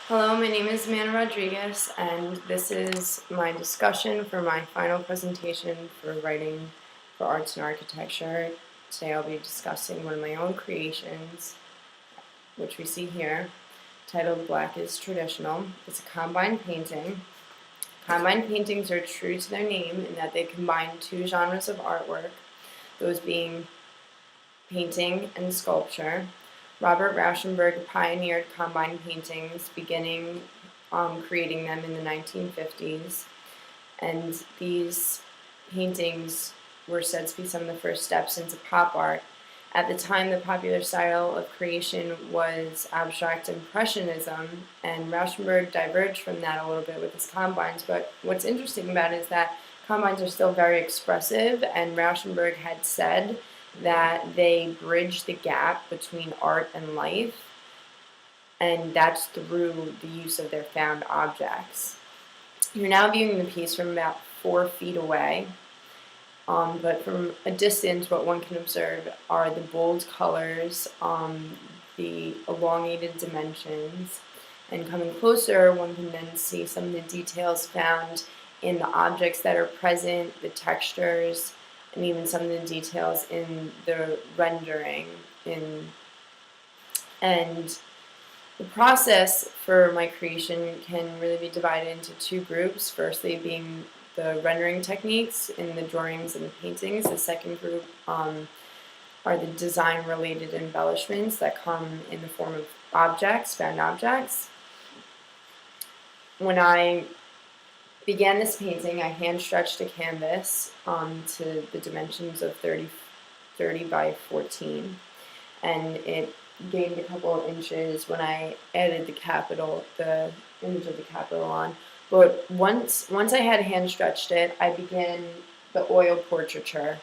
Hello, my name is Amanda Rodriguez, and this is my discussion for my final presentation for writing for arts and architecture. Today I'll be discussing one of my own creations, which we see here, titled Black is Traditional. It's a combined painting. Combined paintings are true to their name in that they combine two genres of artwork, those being painting and sculpture. Robert Rauschenberg pioneered combined paintings, beginning creating them in the 1950s, and these paintings were said to be some of the first steps into pop art. At the time, the popular style of creation was abstract impressionism, and Rauschenberg diverged from that a little bit with his combines, but what's interesting about it is that combines are still very expressive, and Rauschenberg had said that they bridge the gap between art and life, and that's through the use of their found objects. You're now viewing the piece from about 4 feet away, but from a distance what one can observe are the bold colors, the elongated dimensions, and coming closer one can then see some of the details found in the objects that are present, the textures, and even some of the details in the rendering. And the process for my creation can really be divided into two groups. Firstly, being the rendering techniques in the drawings and the paintings. The second group are the design-related embellishments that come in the form of objects, found objects. When I began this painting, I hand-stretched a canvas to the dimensions of 30 by 14, and it gained a couple of inches when I added the image of the capital on. But once I had hand-stretched it, I began the oil portraiture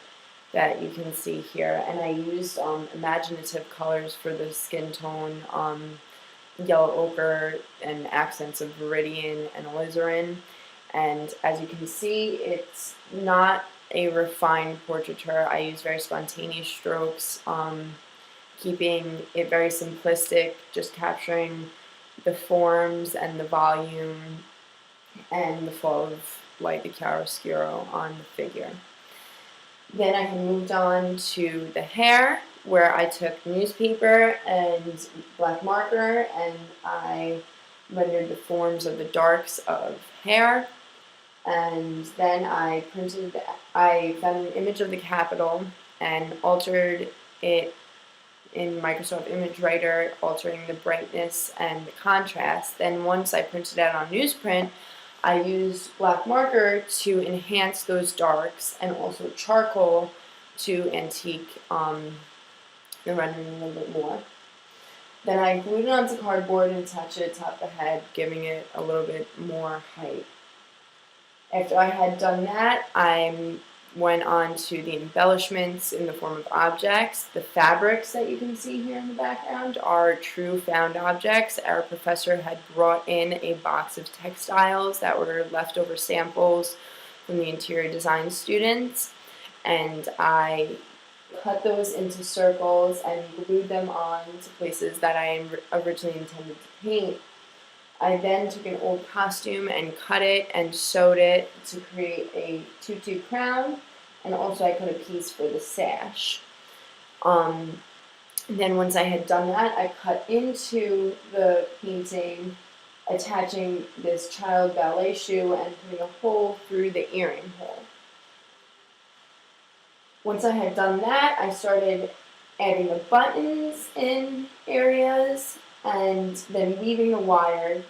that you can see here, and I used imaginative colors for the skin tone, yellow ochre and accents of viridian and alizarin. And as you can see, it's not a refined portraiture. I use very spontaneous strokes, keeping it very simplistic, just capturing the forms and the volume and the flow of light, the chiaroscuro on the figure. Then I had moved on to the hair, where I took newspaper and black marker and I rendered the forms of the darks of hair. And then I found an image of the Capitol and altered it in Microsoft Image Writer, altering the brightness and the contrast. Then once I printed out on newsprint, I used black marker to enhance those darks and also charcoal to antique the rendering a little bit more. Then I glued it onto cardboard and attached it atop the head, giving it a little bit more height. After I had done that, I went on to the embellishments in the form of objects. The fabrics that you can see here in the background are true found objects. Our professor had brought in a box of textiles that were leftover samples from the interior design students, and I cut those into circles and glued them on to places that I originally intended to paint. I then took an old costume and cut it and sewed it to create a tutu crown, and also I cut a piece for the sash. Then once I had done that, I cut into the painting, attaching this child ballet shoe and putting a hole through the earring hole. Once I had done that, I started adding the buttons in areas and then weaving the wire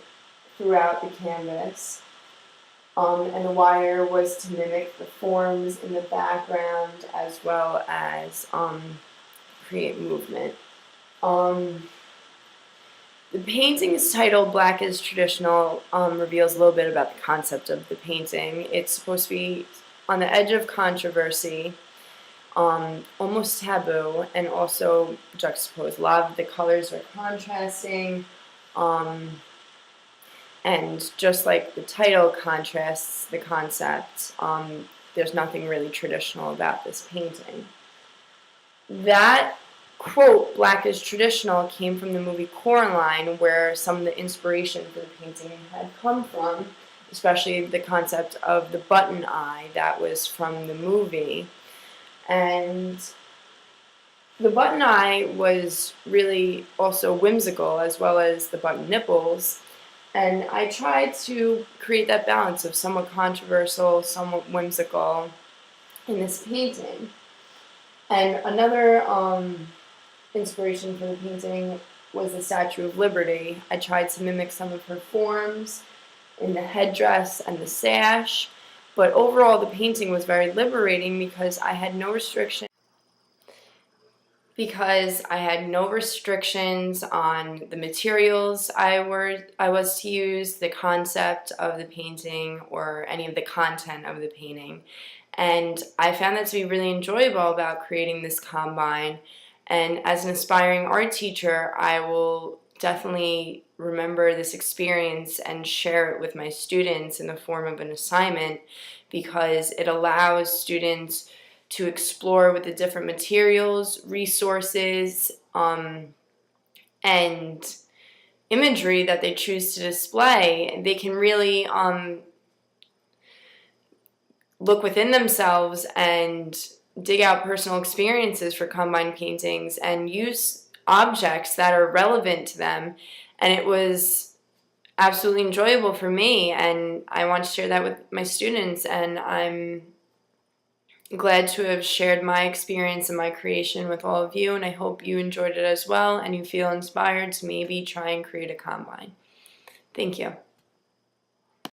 throughout the canvas. And the wire was to mimic the forms in the background as well as create movement. The painting is titled Black is Traditional, reveals a little bit about the concept of the painting. It's supposed to be on the edge of controversy, almost taboo, and also juxtaposed. A lot of the colors are contrasting, and just like the title contrasts the concept, there's nothing really traditional about this painting. That quote, "Black is traditional" came from the movie Coraline, where some of the inspiration for the painting had come from, especially the concept of the button eye that was from the movie. And the button eye was really also whimsical, as well as the button nipples. And I tried to create that balance of somewhat controversial, somewhat whimsical in this painting. And another inspiration for the painting was the Statue of Liberty. I tried to mimic some of her forms in the headdress and the sash, but overall the painting was very liberating because I had no restrictions on the materials I was to use, the concept of the painting, or any of the content of the painting. And I found that to be really enjoyable about creating this combine. And as an aspiring art teacher, I will definitely remember this experience and share it with my students in the form of an assignment, because it allows students to explore with the different materials, resources, and imagery that they choose to display. They can really look within themselves and dig out personal experiences for combine paintings and use objects that are relevant to them. And it was absolutely enjoyable for me, and I want to share that with my students, and I'm glad to have shared my experience and my creation with all of you, and I hope you enjoyed it as well and you feel inspired to maybe try and create a combine. Thank you.